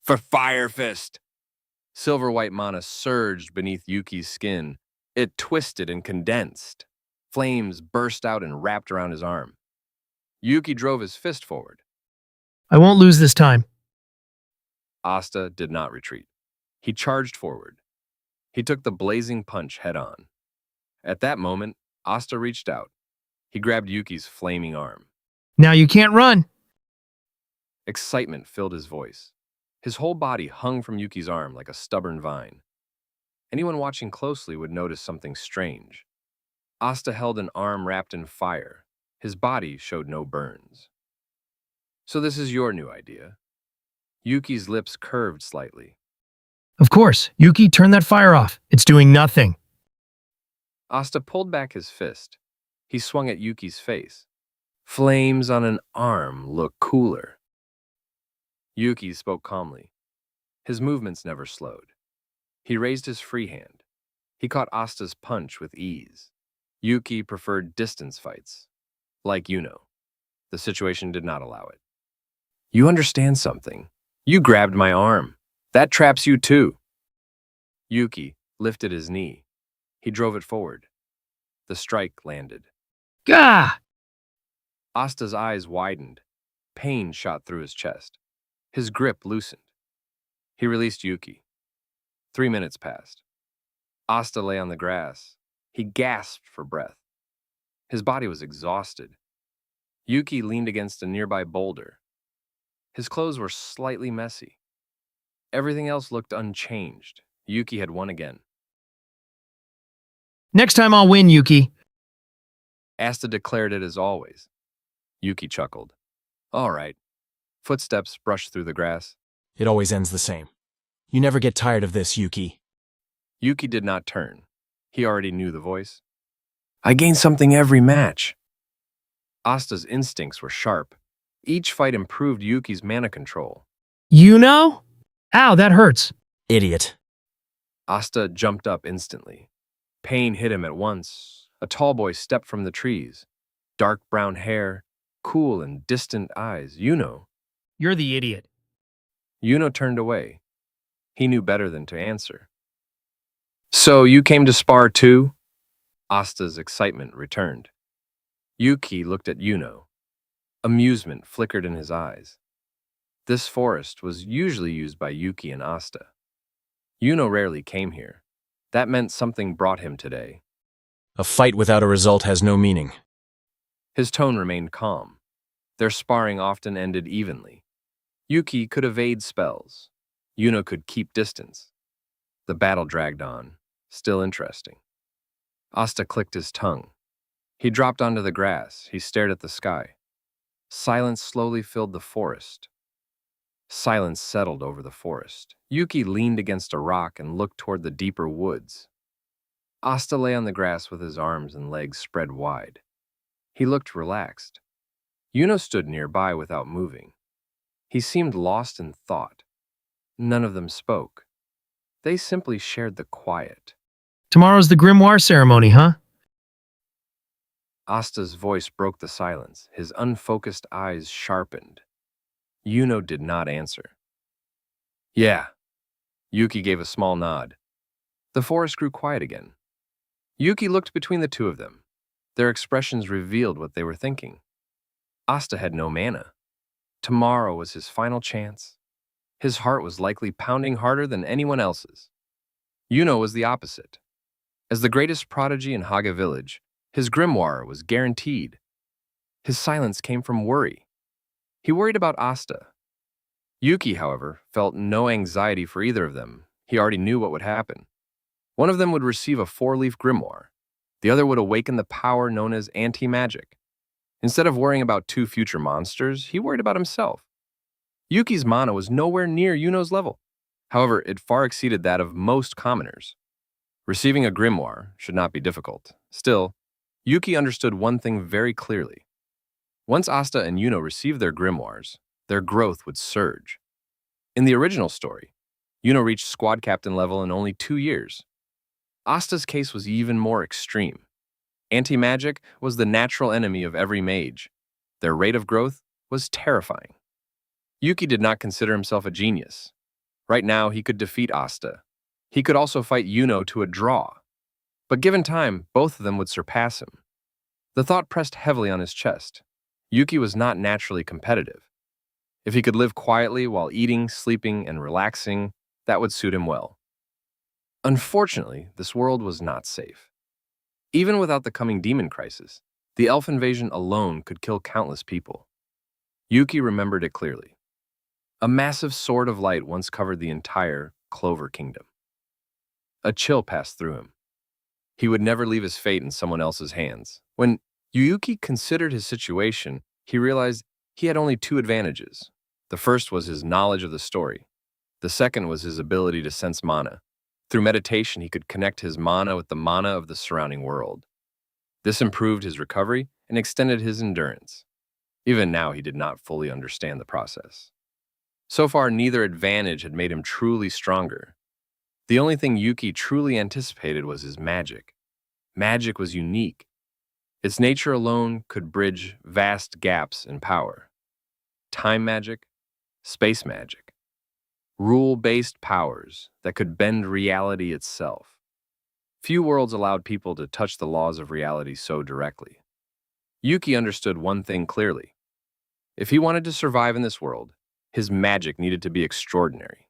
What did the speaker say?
For Fire Fist! Silver-white mana surged beneath Yuki's skin. It twisted and condensed. Flames burst out and wrapped around his arm. Yuki drove his fist forward. I won't lose this time. Asta did not retreat. He charged forward. He took the blazing punch head-on. At that moment, Asta reached out. He grabbed Yuki's flaming arm. Now you can't run. Excitement filled his voice. His whole body hung from Yuki's arm like a stubborn vine. Anyone watching closely would notice something strange. Asta held an arm wrapped in fire. His body showed no burns. So this is your new idea? Yuki's lips curved slightly. Of course, Yuki, turn that fire off. It's doing nothing. Asta pulled back his fist. He swung at Yuki's face. Flames on an arm look cooler. Yuki spoke calmly. His movements never slowed. He raised his free hand. He caught Asta's punch with ease. Yuki preferred distance fights. Like Yuno. The situation did not allow it. You understand something. You grabbed my arm. That traps you too. Yuki lifted his knee. He drove it forward. The strike landed. Gah! Asta's eyes widened. Pain shot through his chest. His grip loosened. He released Yuki. 3 minutes passed. Asta lay on the grass. He gasped for breath. His body was exhausted. Yuki leaned against a nearby boulder. His clothes were slightly messy. Everything else looked unchanged. Yuki had won again. Next time I'll win, Yuki. Asta declared it as always. Yuki chuckled. All right. Footsteps brushed through the grass. It always ends the same. You never get tired of this, Yuki. Yuki did not turn. He already knew the voice. I gain something every match. Asta's instincts were sharp. Each fight improved Yuki's mana control. Yuno? Ow, that hurts. Idiot. Asta jumped up instantly. Pain hit him at once. A tall boy stepped from the trees. Dark brown hair, cool and distant eyes. Yuno. You're the idiot. Yuno turned away. He knew better than to answer. So you came to spar too? Asta's excitement returned. Yuki looked at Yuno. Amusement flickered in his eyes. This forest was usually used by Yuki and Asta. Yuno rarely came here. That meant something brought him today. A fight without a result has no meaning. His tone remained calm. Their sparring often ended evenly. Yuki could evade spells. Yuno could keep distance. The battle dragged on, still interesting. Asta clicked his tongue. He dropped onto the grass. He stared at the sky. Silence slowly filled the forest. Silence settled over the forest. Yuki leaned against a rock and looked toward the deeper woods. Asta lay on the grass with his arms and legs spread wide. He looked relaxed. Yuno stood nearby without moving. He seemed lost in thought. None of them spoke. They simply shared the quiet. Tomorrow's the Grimoire Ceremony, huh? Asta's voice broke the silence. His unfocused eyes sharpened. Yuno did not answer. Yeah. Yuki gave a small nod. The forest grew quiet again. Yuki looked between the two of them. Their expressions revealed what they were thinking. Asta had no mana. Tomorrow was his final chance. His heart was likely pounding harder than anyone else's. Yuno was the opposite. As the greatest prodigy in Hage Village, his grimoire was guaranteed. His silence came from worry. He worried about Asta. Yuki, however, felt no anxiety for either of them. He already knew what would happen. One of them would receive a 4-leaf grimoire. The other would awaken the power known as anti-magic. Instead of worrying about 2 future monsters, he worried about himself. Yuki's mana was nowhere near Yuno's level. However, it far exceeded that of most commoners. Receiving a grimoire should not be difficult. Still, Yuki understood one thing very clearly. Once Asta and Yuno received their grimoires, their growth would surge. In the original story, Yuno reached squad captain level in only 2 years. Asta's case was even more extreme. Anti-magic was the natural enemy of every mage. Their rate of growth was terrifying. Yuki did not consider himself a genius. Right now, he could defeat Asta. He could also fight Yuno to a draw. But given time, both of them would surpass him. The thought pressed heavily on his chest. Yuuki was not naturally competitive. If he could live quietly while eating, sleeping, and relaxing, that would suit him well. Unfortunately, this world was not safe. Even without the coming demon crisis, the elf invasion alone could kill countless people. Yuuki remembered it clearly. A massive sword of light once covered the entire Clover Kingdom. A chill passed through him. He would never leave his fate in someone else's hands. When Yuuki considered his situation, he realized he had only two advantages. The first was his knowledge of the story. The second was his ability to sense mana. Through meditation, he could connect his mana with the mana of the surrounding world. This improved his recovery and extended his endurance. Even now, he did not fully understand the process. So far, neither advantage had made him truly stronger. The only thing Yuuki truly anticipated was his magic. Magic was unique. Its nature alone could bridge vast gaps in power. Time magic, space magic, rule-based powers that could bend reality itself. Few worlds allowed people to touch the laws of reality so directly. Yuuki understood one thing clearly. If he wanted to survive in this world, his magic needed to be extraordinary.